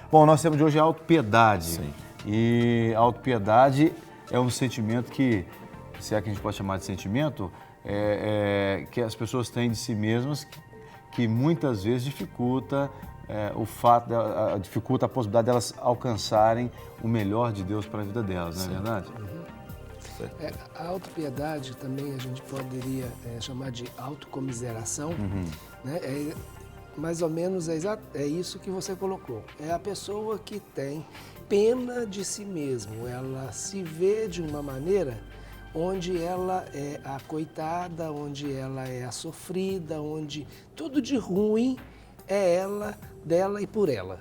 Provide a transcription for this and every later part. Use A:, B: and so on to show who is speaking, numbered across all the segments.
A: Bom, nosso tema de hoje é autopiedade.
B: Sim.
A: E a autopiedade é um sentimento que, se é que a gente pode chamar de sentimento, que as pessoas têm de si mesmas, que muitas vezes dificulta dificulta a possibilidade delas alcançarem o melhor de Deus para a vida delas, não é verdade?
C: A autopiedade também a gente poderia chamar de autocomiseração, né? Mais ou menos é isso que você colocou. É a pessoa que tem pena de si mesmo, ela se vê de uma maneira onde ela é a coitada, onde ela é a sofrida, onde tudo de ruim é dela e por ela.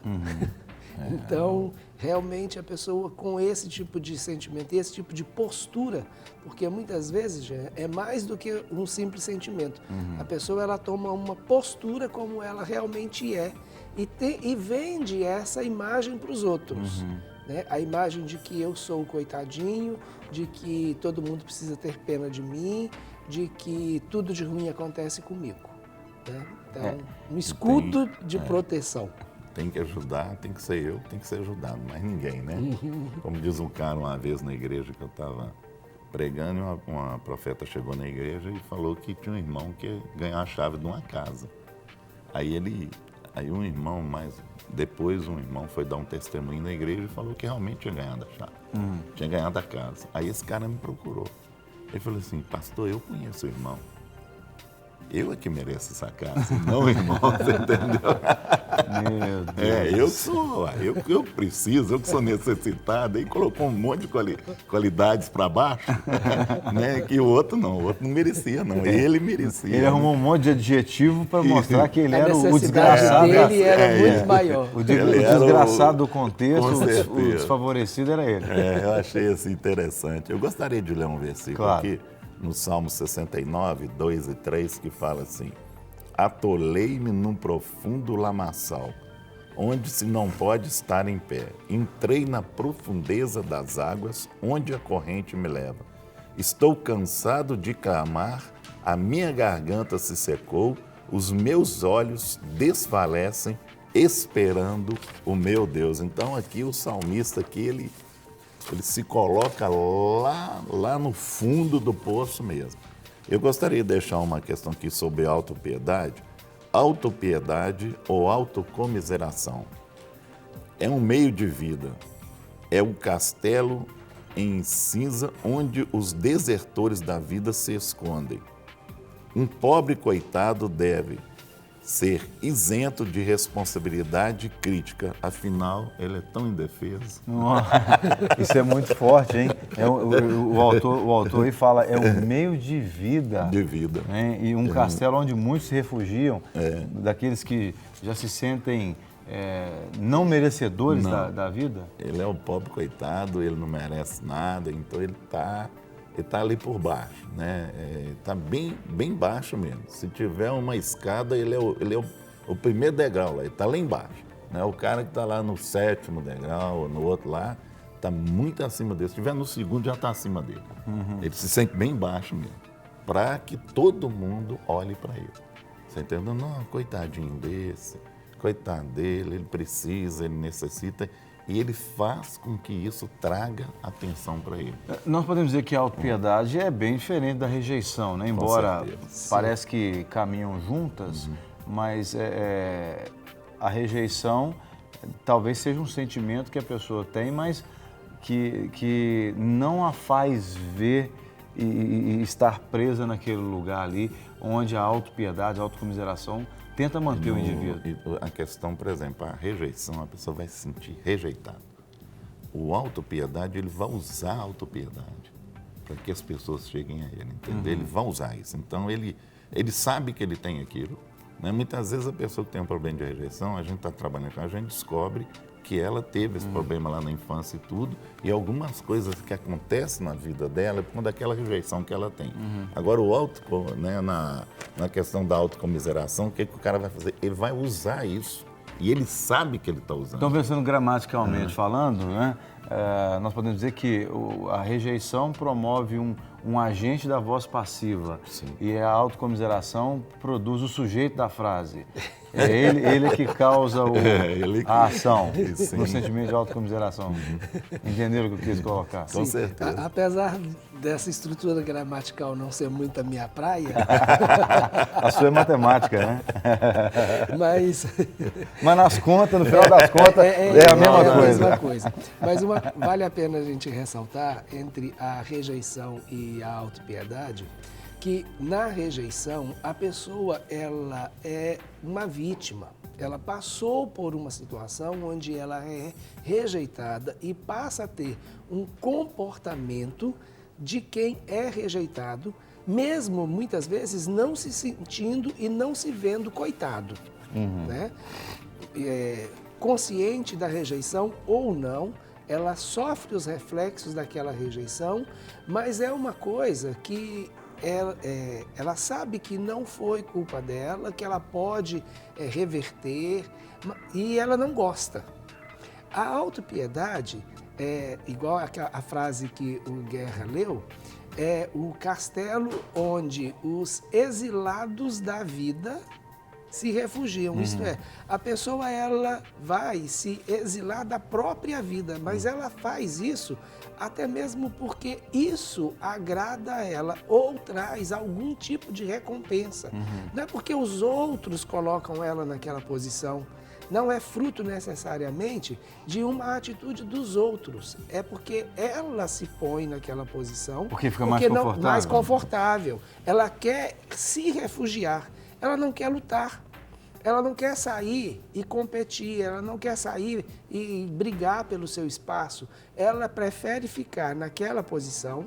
C: Então, realmente a pessoa com esse tipo de sentimento, esse tipo de postura, porque muitas vezes é mais do que um simples sentimento. A pessoa ela toma uma postura como ela realmente é e vende essa imagem para os outros. Né? A imagem de que eu sou o coitadinho, de que todo mundo precisa ter pena de mim, de que tudo de ruim acontece comigo. Né? Então, um escudo de proteção.
B: Tem que ajudar, tem que ser eu, tem que ser ajudado, mas ninguém, né? Como diz um cara uma vez na igreja que eu estava pregando, uma profeta chegou na igreja e falou que tinha um irmão que ganhou a chave de uma casa. Aí um irmão, depois um irmão foi dar um testemunho na igreja e falou que realmente tinha ganhado a chave, tinha ganhado a casa. Aí esse cara me procurou. Ele falou assim: pastor, eu conheço o irmão. Eu é que mereço essa casa, não o irmão, você entendeu?
A: Meu Deus.
B: Eu preciso, eu que sou necessitado. Aí colocou um monte de qualidades para baixo, né? Que o outro não merecia, não. Ele merecia.
A: Ele arrumou um monte de adjetivo para mostrar que ele era o
C: desgraçado.
A: desgraçado.
C: Dele era muito maior.
A: O desgraçado do contexto, o desfavorecido era ele.
B: Eu achei assim interessante. Eu gostaria de ler um versículo aqui, no Salmo 69, 2 e 3, que fala assim: atolei-me num profundo lamaçal, onde se não pode estar em pé. Entrei na profundeza das águas, onde a corrente me leva. Estou cansado de clamar, a minha garganta se secou, os meus olhos desfalecem, esperando o meu Deus. Então aqui o salmista, aqui, ele se coloca lá no fundo do poço mesmo. Eu gostaria de deixar uma questão aqui sobre autopiedade. Autopiedade ou autocomiseração é um meio de vida, é um castelo em cinza onde os desertores da vida se escondem. Um pobre coitado deve ser isento de responsabilidade crítica, afinal, ele é tão indefeso.
A: Isso é muito forte, hein? O autor aí fala, é um meio de vida.
B: De vida.
A: Né? E um castelo onde muitos se refugiam, daqueles que já se sentem não merecedores da vida.
B: Ele é o pobre coitado, ele não merece nada, então ele está ali por baixo, né? Está bem baixo mesmo. Se tiver uma escada, ele é o primeiro degrau lá, ele está lá embaixo. Né? O cara que está lá no 7º degrau, ou no outro lá, está muito acima dele. Se estiver no 2º, já está acima dele. Ele se sente bem baixo mesmo, para que todo mundo olhe para ele. Você entendeu? Não, coitadinho desse, coitado dele, ele precisa, ele necessita. E ele faz com que isso traga atenção para ele.
A: Nós podemos dizer que a autopiedade é bem diferente da rejeição, né? Embora parece que caminham juntas, mas a rejeição talvez seja um sentimento que a pessoa tem, mas que não a faz ver e estar presa naquele lugar ali, onde a autopiedade, a autocomiseração tenta manter o indivíduo.
B: A questão, por exemplo, a rejeição, a pessoa vai se sentir rejeitada. O autopiedade, ele vai usar a autopiedade para que as pessoas cheguem a ele, entendeu? Ele vai usar isso. Então, ele sabe que ele tem aquilo. Né? Muitas vezes a pessoa que tem um problema de rejeição, a gente está trabalhando com ela, a gente descobre que ela teve esse problema lá na infância e tudo, e algumas coisas que acontecem na vida dela é por conta daquela rejeição que ela tem. Agora, na questão da autocomiseração, o que o cara vai fazer? Ele vai usar isso E ele sabe que ele está usando.
A: Então, pensando gramaticalmente falando, né, nós podemos dizer que a rejeição promove um agente da voz passiva.
B: Sim.
A: E a autocomiseração produz o sujeito da frase. É ele que causa a ação no sentimento de autocomiseração. Entenderam o que eu quis colocar?
B: Com certeza.
C: Apesar dessa estrutura gramatical não ser muito a minha praia...
A: A sua é matemática, né?
C: Mas
A: nas contas, no final das contas, é a mesma coisa.
C: Mas vale a pena a gente ressaltar entre a rejeição e a autopiedade, que na rejeição a pessoa ela é uma vítima. Ela passou por uma situação onde ela é rejeitada e passa a ter um comportamento de quem é rejeitado, mesmo muitas vezes não se sentindo e não se vendo coitado. Né? Consciente da rejeição ou não, ela sofre os reflexos daquela rejeição, mas é uma coisa que ela sabe que não foi culpa dela, que ela pode reverter, e ela não gosta. A autopiedade, igual a frase que o Guerra leu, é o castelo onde os exilados da vida se refugiam. Isto é, a pessoa ela vai se exilar da própria vida, mas ela faz isso até mesmo porque isso agrada a ela ou traz algum tipo de recompensa. Não é porque os outros colocam ela naquela posição, não é fruto necessariamente de uma atitude dos outros, é porque ela se põe naquela posição
A: porque fica mais
C: confortável. Ela quer se refugiar, ela não quer lutar. Ela não quer sair e competir, ela não quer sair e brigar pelo seu espaço. Ela prefere ficar naquela posição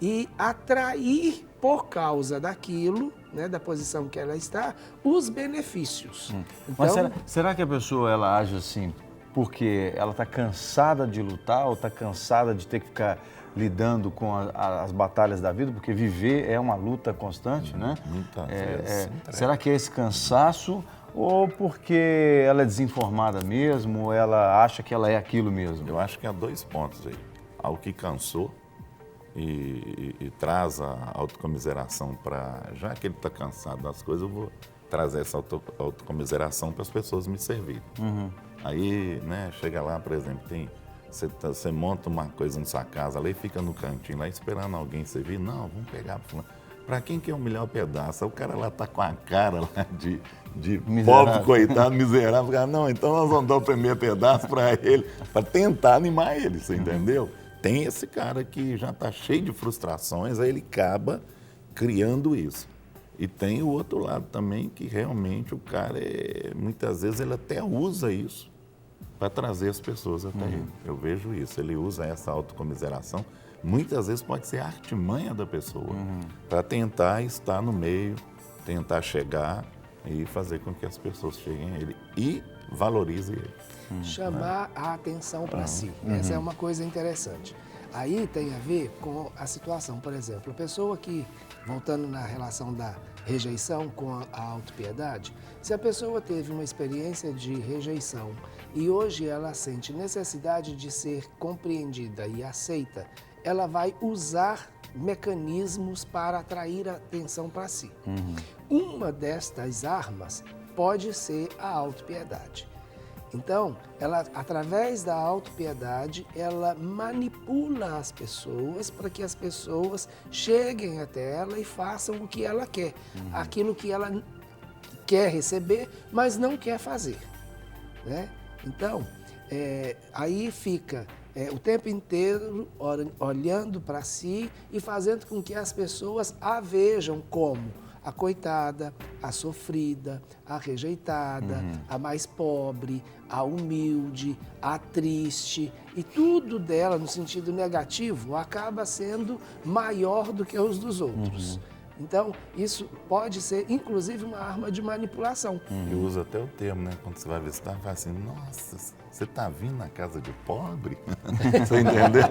C: e atrair, por causa daquilo, né, da posição que ela está, os benefícios. Então,
A: mas será que a pessoa ela age assim porque ela está cansada de lutar ou está cansada de ter que ficar lidando com as batalhas da vida? Porque viver é uma luta constante, né?
B: Muitas vezes.
A: Será que é esse cansaço ou porque ela é desinformada mesmo, ou ela acha que ela é aquilo mesmo?
B: Eu acho que há 2 pontos aí. Ao que cansou e traz a autocomiseração para... Já que ele está cansado das coisas, eu vou trazer essa autocomiseração para as pessoas me servirem. Aí, né, chega lá, por exemplo, você monta uma coisa na sua casa, lá e fica no cantinho, lá esperando alguém servir. Não, vamos pegar para quem quer o melhor pedaço? O cara lá tá com a cara lá de pobre, coitado, miserável. Não, então nós vamos dar o primeiro pedaço para ele, para tentar animar ele, você entendeu? Tem esse cara que já está cheio de frustrações, aí ele acaba criando isso. E tem o outro lado também, que realmente o cara, muitas vezes, ele até usa isso para trazer as pessoas até ele. Eu vejo isso, ele usa essa autocomiseração. Muitas vezes pode ser a artimanha da pessoa, para tentar estar no meio, tentar chegar e fazer com que as pessoas cheguem a ele e valorizem ele.
C: Chamar a atenção para si. Essa é uma coisa interessante. Aí tem a ver com a situação, por exemplo, a pessoa que, voltando na relação da rejeição com a autopiedade, se a pessoa teve uma experiência de rejeição e hoje ela sente necessidade de ser compreendida e aceita, ela vai usar mecanismos para atrair a atenção para si. Uma destas armas pode ser a autopiedade. Então, ela, através da autopiedade, ela manipula as pessoas para que as pessoas cheguem até ela e façam o que ela quer. Aquilo que ela quer receber, mas não quer fazer. Né? Então, aí fica o tempo inteiro olhando para si e fazendo com que as pessoas a vejam como a coitada, a sofrida, a rejeitada, a mais pobre, a humilde, a triste. E tudo dela, no sentido negativo, acaba sendo maior do que os dos outros. Então, isso pode ser, inclusive, uma arma de manipulação.
B: Eu uso até o termo, né? Quando você vai visitar, fala assim, nossa, você está vindo na casa de pobre? Você entendeu?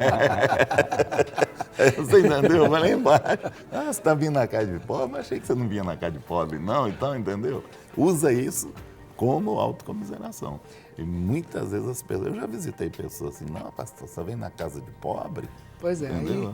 B: Você entendeu? Vai lá embaixo. Ah, você está vindo na casa de pobre? Mas achei que você não vinha na casa de pobre, não. Então, entendeu? Usa isso como autocomiseração. E muitas vezes as pessoas, eu já visitei pessoas assim, não, pastor, você vem na casa de pobre?
C: Pois é,
B: entendeu?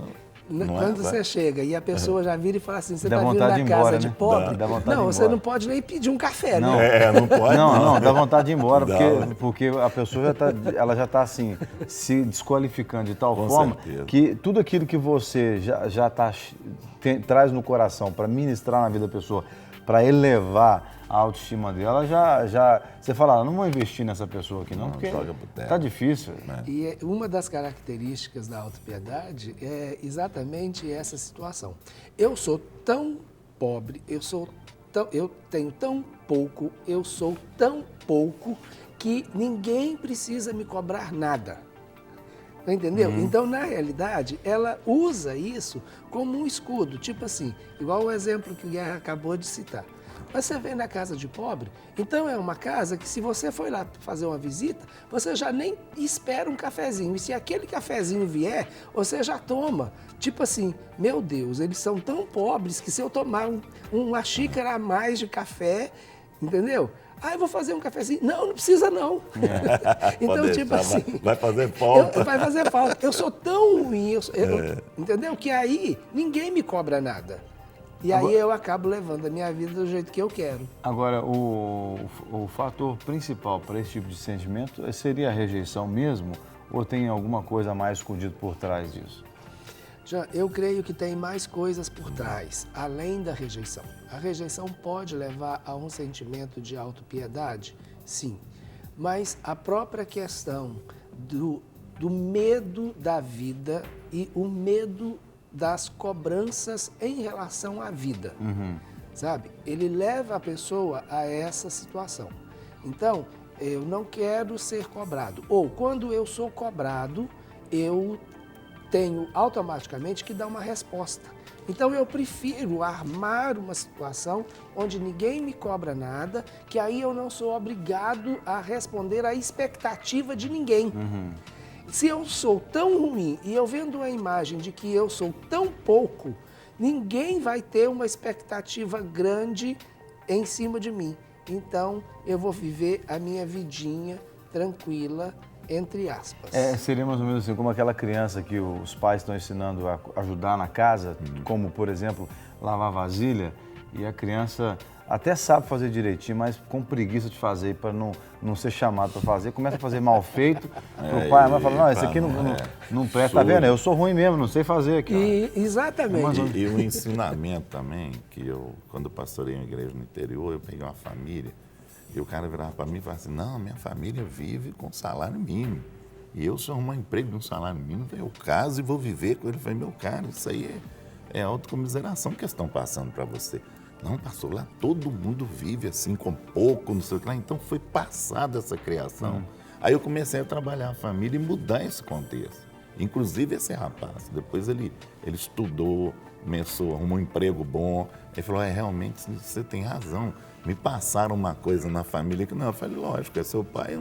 C: Quando você chega e a pessoa já vira e fala assim, você
A: Dá
C: está vindo
A: vontade
C: na
A: de ir
C: casa
A: embora,
C: de
A: né?
C: pobre?
A: Dá vontade de ir
C: Não, você
A: embora.
C: não pode nem pedir um café,
A: Não.
C: né?
B: Não pode?
A: Não, dá vontade de ir embora,
B: Dá.
A: porque a pessoa ela já está assim, se desqualificando de tal
B: Com
A: forma
B: certeza.
A: que tudo aquilo que você já traz no coração para ministrar na vida da pessoa, para elevar a autoestima dela, você fala, não vou investir nessa pessoa aqui não, porque
B: joga pro teto.
A: tá difícil.
C: E uma das características da autopiedade é exatamente essa situação. Eu sou tão pobre, eu tenho tão pouco, eu sou tão pouco que ninguém precisa me cobrar nada. Entendeu? Então, na realidade, ela usa isso como um escudo, tipo assim, igual o exemplo que o Guerra acabou de citar. Mas você vem na casa de pobre, então é uma casa que se você for lá fazer uma visita, você já nem espera um cafezinho. E se aquele cafezinho vier, você já toma. Tipo assim, meu Deus, eles são tão pobres que se eu tomar uma xícara a mais de café, entendeu? Ah, eu vou fazer um cafezinho. Não, não precisa não. Então,
B: Pode
C: tipo
B: deixar,
C: assim...
B: vai fazer falta.
C: Vai fazer falta. Eu sou tão ruim, entendeu? Que aí ninguém me cobra nada. E aí eu acabo levando a minha vida do jeito que eu quero. Agora,
A: o fator principal para esse tipo de sentimento seria a rejeição mesmo? Ou tem alguma coisa a mais escondida por trás disso?
C: Já, eu creio que tem mais coisas por trás, além da rejeição. A rejeição pode levar a um sentimento de autopiedade? Sim. Mas a própria questão do medo da vida e o medo das cobranças em relação à vida, sabe? Ele leva a pessoa a essa situação. Então, eu não quero ser cobrado. Ou, quando eu sou cobrado, eu tenho automaticamente que dar uma resposta. Então, eu prefiro armar uma situação onde ninguém me cobra nada, que aí eu não sou obrigado a responder à expectativa de ninguém. Se eu sou tão ruim e eu vendo a imagem de que eu sou tão pouco, ninguém vai ter uma expectativa grande em cima de mim. Então, eu vou viver a minha vidinha tranquila, entre aspas.
A: Seria mais ou menos assim, como aquela criança que os pais estão ensinando a ajudar na casa, como, por exemplo, lavar vasilha, e a criança até sabe fazer direitinho, mas com preguiça de fazer, para não ser chamado para fazer, começa a fazer mal feito, o pai e a mãe falam, não, esse aqui não presta, tá vendo? Eu sou ruim mesmo, não sei fazer aqui.
C: Exatamente.
B: E o ensinamento também, que eu, quando pastorei uma igreja no interior, eu peguei uma família, e o cara virava para mim e falava assim, não, minha família vive com salário mínimo, e eu sou um emprego de um salário mínimo, eu caso e vou viver com ele. Eu falei, meu cara, isso aí é autocomiseração que estão passando para você. Não, pastor, lá todo mundo vive assim, com pouco, não sei o que lá. Então foi passada essa criação. Aí eu comecei a trabalhar a família e mudar esse contexto. Inclusive esse rapaz, depois ele estudou, começou, arrumou um emprego bom. Ele falou, realmente você tem razão. Me passaram uma coisa na família que não. Eu falei, lógico, é seu pai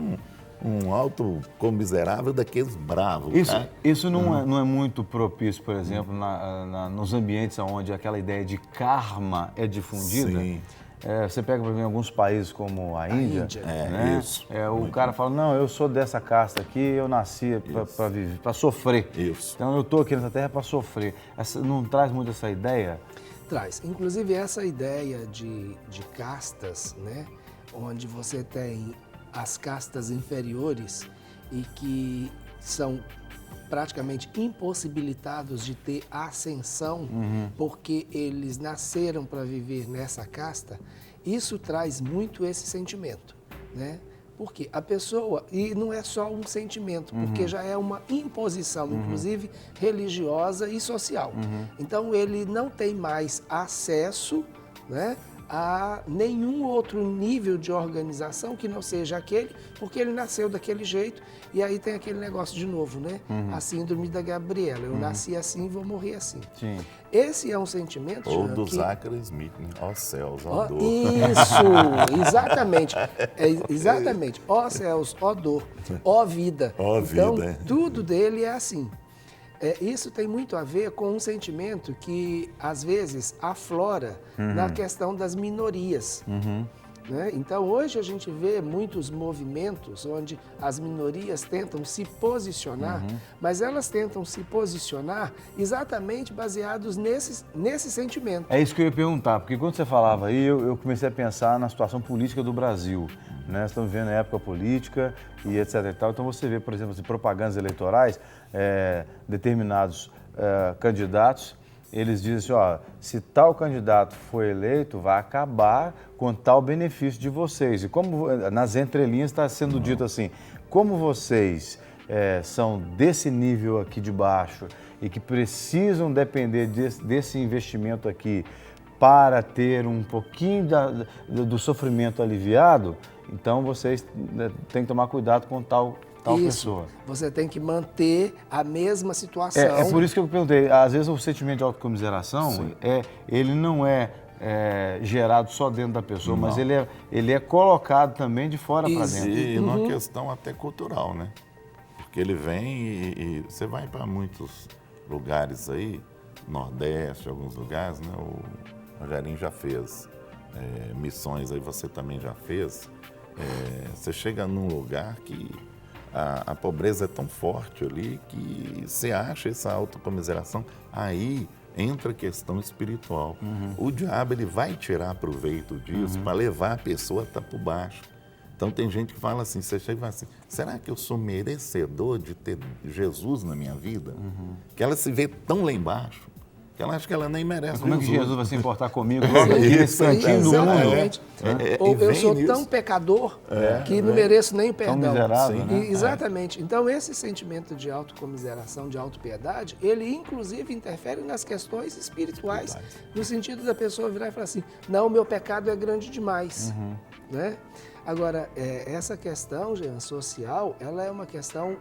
B: um autocomiserável daqueles bravos.
A: Isso não é muito propício, por exemplo, nos ambientes onde aquela ideia de karma é difundida?
B: Sim.
A: Você pega, por exemplo, alguns países como a Índia, né?
B: Isso.
A: O cara fala, não, eu sou dessa casta aqui, eu nasci para viver, para sofrer.
B: Isso.
A: Então eu estou aqui nessa terra para sofrer. Não traz muito essa ideia?
C: Traz. Inclusive essa ideia de castas, né? Onde você tem as castas inferiores e que são praticamente impossibilitados de ter ascensão porque eles nasceram para viver nessa casta, isso traz muito esse sentimento, né? Porque a pessoa, e não é só um sentimento, porque já é uma imposição, inclusive religiosa e social. Então ele não tem mais acesso, né, a nenhum outro nível de organização que não seja aquele, porque ele nasceu daquele jeito. E aí tem aquele negócio de novo, né? A síndrome da Gabriela. Eu nasci assim e vou morrer assim.
A: Sim.
C: Esse é um sentimento...
B: Ou do Zachary Smith, ó céus, ó dor.
C: Isso, exatamente. Exatamente. Ó céus, ó dor, ó vida.
B: Ó
C: então,
B: vida.
C: tudo dele é assim. Isso tem muito a ver com um sentimento que, às vezes, aflora na questão das minorias. né? Então, hoje a gente vê muitos movimentos onde as minorias tentam se posicionar, mas elas tentam se posicionar exatamente baseados nesse sentimento.
A: É isso que eu ia perguntar, porque quando você falava aí, eu comecei a pensar na situação política do Brasil, né? Estamos vivendo a época política e etc e tal. Então você vê, por exemplo, assim, propagandas eleitorais, determinados candidatos, eles dizem assim, ó, se tal candidato for eleito, vai acabar com tal benefício de vocês. E como nas entrelinhas está sendo dito assim, como vocês são desse nível aqui de baixo e que precisam depender desse investimento aqui para ter um pouquinho do sofrimento aliviado, então vocês têm que tomar cuidado com tal pessoa.
C: Você tem que manter a mesma situação.
A: É por isso que eu perguntei, às vezes o sentimento de autocomiseração, ele não é gerado só dentro da pessoa, mas ele é colocado também de fora para dentro.
B: E numa questão até cultural, né? Porque ele vem e você vai para muitos lugares aí, Nordeste, alguns lugares, né? O Rogerinho já fez missões aí, você também já fez. Você chega num lugar que a pobreza é tão forte ali que você acha essa autocomiseração, aí entra a questão espiritual. O diabo ele vai tirar proveito disso para levar a pessoa a estar por baixo. Então tem gente que fala assim, você chega e fala assim, será que eu sou merecedor de ter Jesus na minha vida? Que ela se vê tão lá embaixo, que ela acha que ela nem merece.
A: Como é que Jesus vai se importar comigo? Logo aqui nesse cantinho do mundo.
C: Ou eu sou tão pecador que não mereço nem perdão.
A: Tão miserável, né?
C: Exatamente. Então, esse sentimento de autocomiseração, de autopiedade, ele inclusive interfere nas questões espirituais, no sentido da pessoa virar e falar assim, não, meu pecado é grande demais. Né? Agora, essa questão, Jean, social, ela é uma questão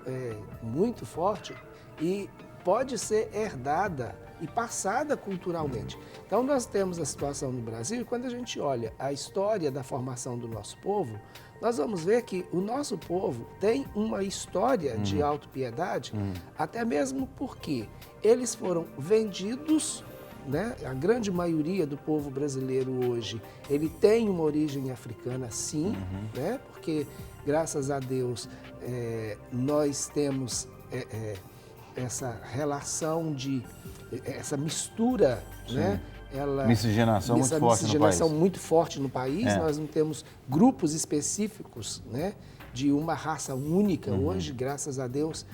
C: muito forte e pode ser herdada e passada culturalmente. Então, nós temos a situação no Brasil e quando a gente olha a história da formação do nosso povo, nós vamos ver que o nosso povo tem uma história de autopiedade, até mesmo porque eles foram vendidos, né? A grande maioria do povo brasileiro hoje, ele tem uma origem africana, sim, né? Porque, graças a Deus, nós temos essa relação essa mistura, né?
A: Miscigenação muito forte no país.
C: Miscigenação muito forte no país. Nós não temos grupos específicos, né, de uma raça única. Hoje, graças a Deus,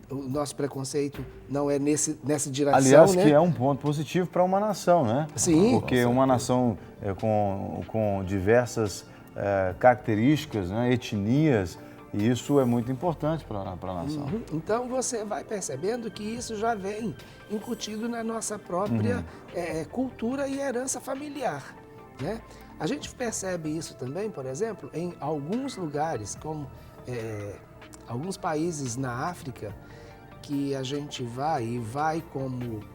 C: o nosso preconceito não é nessa direção.
A: Aliás,
C: né?
A: que é um ponto positivo para uma nação, né?
C: Sim.
A: Porque uma nação com diversas características, né, etnias, e isso é muito importante para a nação.
C: Então, você vai percebendo que isso já vem incutido na nossa própria cultura e herança familiar, né? A gente percebe isso também, por exemplo, em alguns lugares, como alguns países na África, que a gente vai como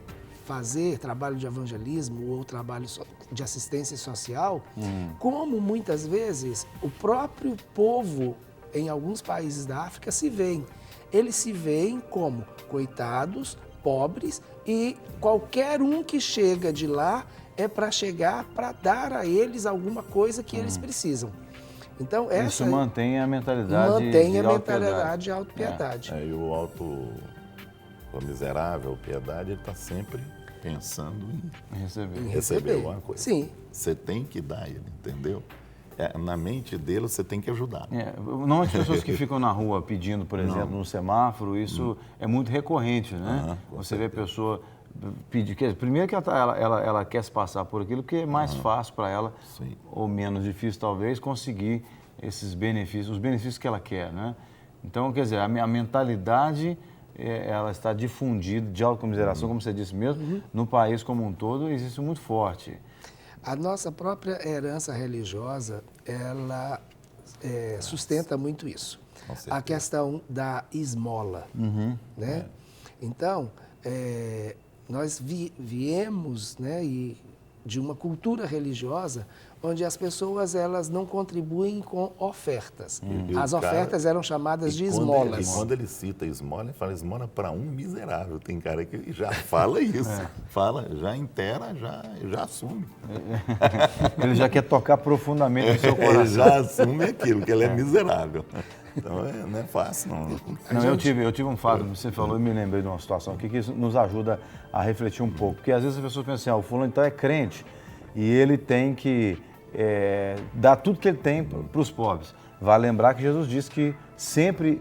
C: fazer trabalho de evangelismo ou trabalho de assistência social, como muitas vezes o próprio povo em alguns países da África se veem. Eles se veem como coitados, pobres e qualquer um que chega de lá é para chegar para dar a eles alguma coisa que eles precisam. Então,
A: isso mantém a mentalidade
C: de autopiedade.
B: E o autocomiserável, piedade, ele está sempre pensando em receber alguma coisa.
C: Sim.
B: Você tem que dar ele, entendeu? Na mente dele, você tem que ajudar.
A: Não as pessoas que ficam na rua pedindo, por exemplo, no semáforo, isso é muito recorrente, né? Você vê a pessoa pedir... Primeiro que ela quer se passar por aquilo, porque é mais fácil para ela, ou menos difícil talvez, conseguir esses benefícios, os benefícios que ela quer, né? Então, quer dizer, a mentalidade, ela está difundida de autocomiseração, como você disse mesmo, no país como um todo, existe muito forte.
C: A nossa própria herança religiosa, ela sustenta muito isso. A questão da esmola, né? Então, nós viemos, né, de uma cultura religiosa onde as pessoas elas não contribuem com ofertas.
B: E
C: As
B: o cara-
C: ofertas eram chamadas de
B: E
C: esmolas.
B: quando ele cita esmola, ele fala esmola para um miserável. Tem cara que já fala isso. Fala, já inteira, já assume.
A: Ele já quer tocar profundamente no seu
B: Ele
A: coração.
B: já assume aquilo, que ele é miserável. Então não é fácil, não.
A: Não, eu tive um fato, você falou, e me lembrei de uma situação aqui que isso nos ajuda a refletir um pouco. Porque às vezes as pessoas pensam assim, o fulano então é crente e ele tem que dar tudo que ele tem para os pobres. Vale lembrar que Jesus disse que sempre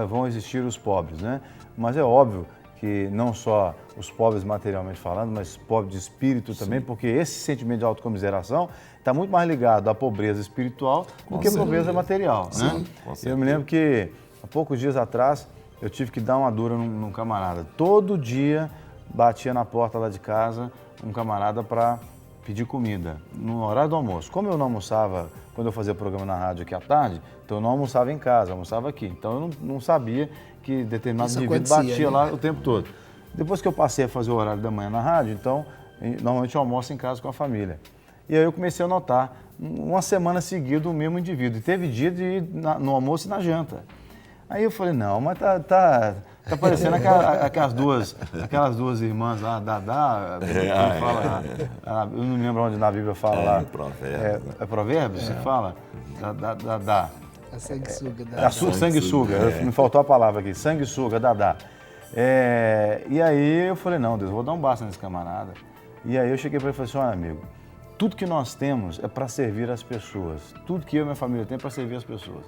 A: vão existir os pobres, né? Mas é óbvio que não só os pobres materialmente falando, mas pobres de espírito também, porque esse sentimento de autocomiseração está muito mais ligado à pobreza espiritual do que à pobreza material, né? Eu me lembro que há poucos dias atrás eu tive que dar uma dura num camarada. Todo dia batia na porta lá de casa um camarada para pedir comida, no horário do almoço. Como eu não almoçava, quando eu fazia programa na rádio aqui à tarde, então eu não almoçava em casa, eu almoçava aqui. Então eu não sabia que determinado indivíduo batia lá o tempo todo. Depois que eu passei a fazer o horário da manhã na rádio, então normalmente eu almoço em casa com a família. E aí eu comecei a notar, uma semana seguida, o mesmo indivíduo. E teve dia de ir no almoço e na janta. Aí eu falei, não, mas tá parecendo aquelas duas irmãs lá, Dadá, eu não lembro onde na Bíblia fala lá.
B: Provérbios.
A: É Provérbios? Você fala? Dadá.
C: A sanguessuga.
A: Sanguessuga, me faltou a palavra aqui, sanguessuga, Dadá. E aí eu falei, não, Deus, vou dar um basta nesse camarada. E aí eu cheguei para ele e falei assim, olha amigo, tudo que nós temos é para servir as pessoas. Tudo que eu e minha família tem é para servir as pessoas.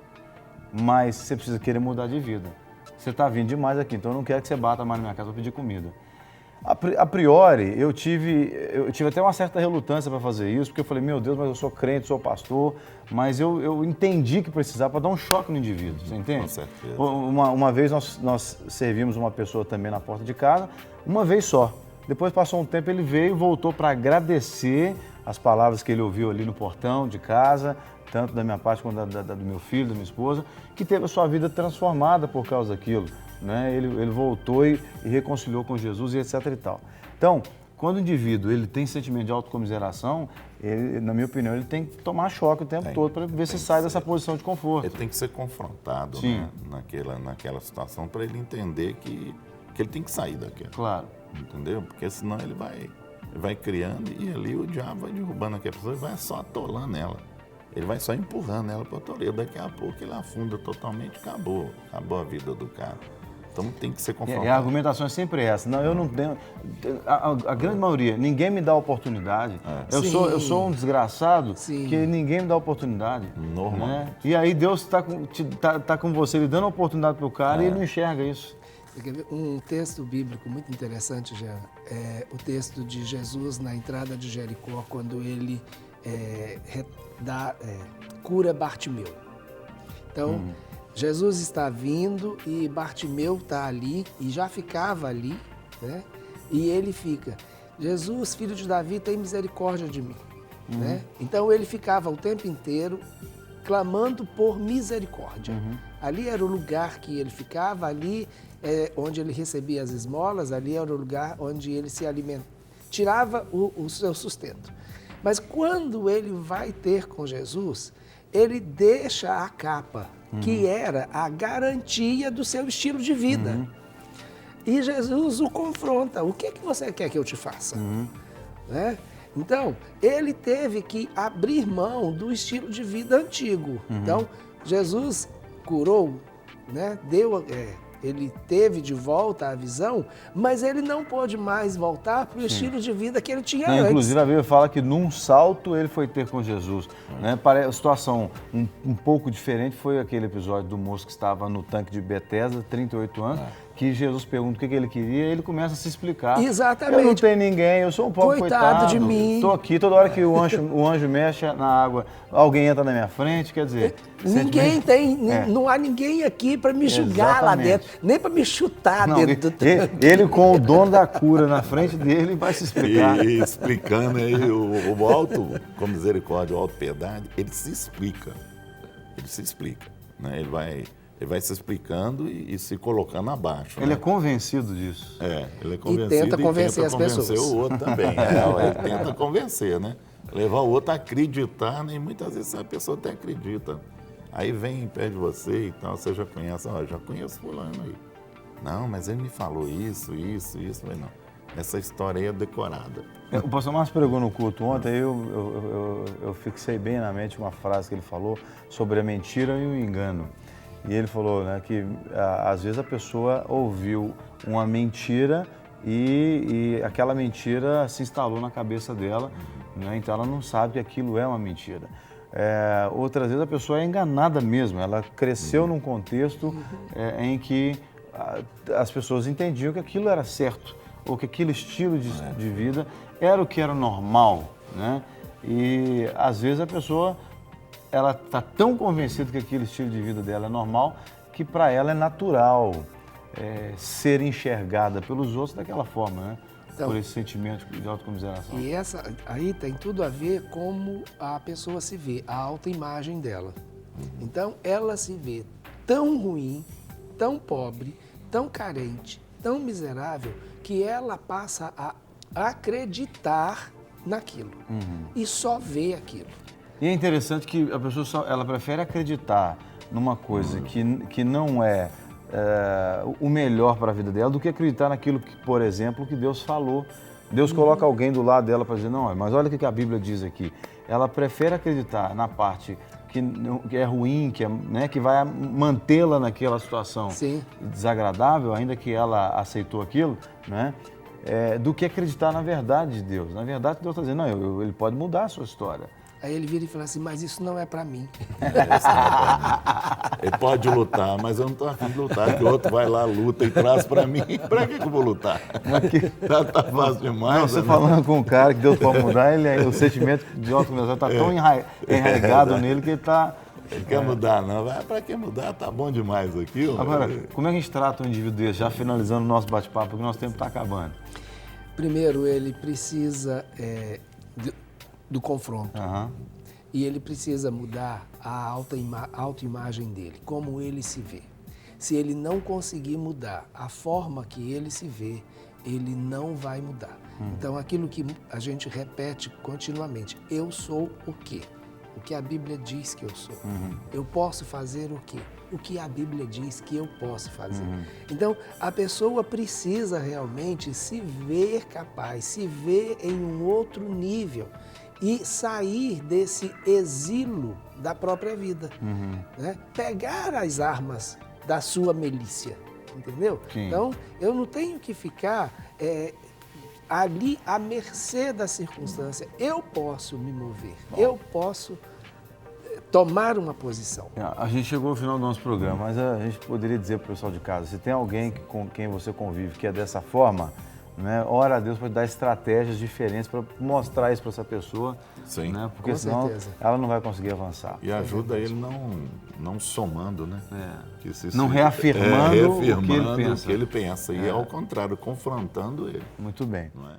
A: Mas você precisa querer mudar de vida. Você está vindo demais aqui, então eu não quero que você bata mais na minha casa para pedir comida. A priori, eu tive até uma certa relutância para fazer isso, porque eu falei, meu Deus, mas eu sou crente, sou pastor, mas eu entendi que precisava para dar um choque no indivíduo, você entende?
B: Com certeza.
A: Uma vez nós servimos uma pessoa também na porta de casa, uma vez só. Depois passou um tempo, ele veio e voltou para agradecer as palavras que ele ouviu ali no portão de casa, tanto da minha parte quanto do meu filho, da minha esposa, que teve a sua vida transformada por causa daquilo. Né? Ele voltou e reconciliou com Jesus e etc e tal. Então, quando o indivíduo ele tem sentimento de autocomiseração, na minha opinião, ele tem que tomar choque o tempo todo para ver se sai dessa posição de conforto.
B: Ele tem que ser confrontado, né, naquela situação para ele entender que ele tem que sair daquela.
A: Claro.
B: Entendeu? Porque senão ele vai criando e ali o diabo vai derrubando aquela pessoa e vai só atolando ela. Ele vai só empurrando ela para o atoleiro. Daqui a pouco ele afunda totalmente, acabou a vida do cara. Então tem que ser confrontado.
A: E a argumentação é sempre essa. Não, eu não tenho... A grande maioria, ninguém me dá oportunidade. Eu sou um desgraçado que ninguém me dá oportunidade.
B: Normal.
A: Né? E aí Deus tá com você, ele dando a oportunidade para o cara e ele não enxerga isso.
C: Um texto bíblico muito interessante, Jean, é o texto de Jesus na entrada de Jericó, quando ele cura Bartimeu. Então, Jesus está vindo e Bartimeu está ali e já ficava ali, né? E ele fica, Jesus, filho de Davi, tem misericórdia de mim. Né? Então ele ficava o tempo inteiro clamando por misericórdia. Ali era o lugar que ele ficava, ali onde ele recebia as esmolas, ali era o lugar onde ele se alimentava, tirava o seu sustento. Mas quando ele vai ter com Jesus, ele deixa a capa, que era a garantia do seu estilo de vida. E Jesus o confronta. O que você quer que eu te faça? Né? Então, ele teve que abrir mão do estilo de vida antigo. Então, Jesus curou, né? Ele teve de volta a visão, mas ele não pôde mais voltar para o estilo de vida que ele tinha antes.
A: Inclusive, a Bíblia fala que num salto ele foi ter com Jesus. Né? A situação um pouco diferente foi aquele episódio do moço que estava no tanque de Betesda, 38 anos, que Jesus pergunta o que ele queria e ele começa a se explicar.
C: Exatamente.
A: Eu não tenho ninguém, eu sou um pobre coitado
C: de mim.
A: Estou aqui, toda hora que o anjo mexe na água, alguém entra na minha frente, quer dizer...
C: Ninguém tem, não há ninguém aqui para me julgar lá dentro, nem para me chutar dentro do tanque.
A: Ele com o dono da cura na frente dele vai se explicar.
B: E explicando aí o alto, com misericórdia, o alto piedade, ele se explica. Né? Ele vai se explicando e se colocando abaixo.
A: Ele é convencido disso.
B: Ele é convencido
C: e tenta convencer as pessoas.
B: O outro também. Ele tenta convencer, né? Levar o outro a acreditar, né? E muitas vezes a pessoa até acredita. Aí vem perto de você e tal, você já conhece, ó, já conheço fulano aí. Não, mas ele me falou isso. Mas não, essa história aí é decorada.
A: O pastor Márcio pregou no culto ontem, eu fixei bem na mente uma frase que ele falou sobre a mentira e o engano. E ele falou, né, que às vezes a pessoa ouviu uma mentira e aquela mentira se instalou na cabeça dela, né, então ela não sabe que aquilo é uma mentira. Outras vezes a pessoa é enganada mesmo, ela cresceu num contexto em que as pessoas entendiam que aquilo era certo, ou que aquele estilo de vida era o que era normal, né? E às vezes a pessoa ela está tão convencida que aquele estilo de vida dela é normal que para ela é natural ser enxergada pelos outros daquela forma, né? Então, por esse sentimento de autocomiseração.
C: E essa aí tem tudo a ver como a pessoa se vê, a autoimagem dela. Então ela se vê tão ruim, tão pobre, tão carente, tão miserável, que ela passa a acreditar naquilo e só vê aquilo.
A: E é interessante que a pessoa ela prefere acreditar numa coisa que não é o melhor para a vida dela do que acreditar naquilo que, por exemplo, que Deus falou. Deus coloca alguém do lado dela para dizer, não, mas olha o que a Bíblia diz aqui. Ela prefere acreditar na parte que é ruim, que vai mantê-la naquela situação desagradável, ainda que ela aceitou aquilo, né? Do que acreditar na verdade de Deus. Na verdade, Deus está dizendo, não, ele pode mudar a sua história.
C: Aí ele vira e fala assim, mas isso não é para mim.
B: Ele pode lutar, mas eu não estou afim de lutar, que o outro vai lá, luta e traz para mim. Para que eu vou lutar? Tá fácil demais.
A: Não, você falando com um cara que Deus pode mudar, o sentimento de autocomiseração está tão enraizado nele que ele está...
B: Ele quer mudar, não. Para que mudar? Tá bom demais aqui.
A: Agora, como é que a gente trata um indivíduo desse, já finalizando o nosso bate-papo, porque o nosso tempo está acabando?
C: Primeiro, ele precisa do confronto. E ele precisa mudar a autoimagem dele, como ele se vê. Se ele não conseguir mudar a forma que ele se vê, ele não vai mudar. Então, aquilo que a gente repete continuamente, eu sou o quê? O que a Bíblia diz que eu sou. Eu posso fazer o quê? O que a Bíblia diz que eu posso fazer. Então, a pessoa precisa realmente se ver capaz, se ver em um outro nível e sair desse exílio da própria vida. Né? Pegar as armas da sua milícia, entendeu?
A: Sim.
C: Então, eu não tenho que ficar ali à mercê da circunstância. Eu posso me mover, eu posso tomar uma posição.
A: A gente chegou ao final do nosso programa, mas a gente poderia dizer para o pessoal de casa, se tem alguém com quem você convive que é dessa forma, né, ora a Deus para dar estratégias diferentes para mostrar isso para essa pessoa, né, porque senão ela não vai conseguir avançar.
B: E ajuda ele não somando, né?
A: Não reafirmando, o que ele pensa.
B: E ao contrário, confrontando ele.
A: Muito bem.
B: Não é?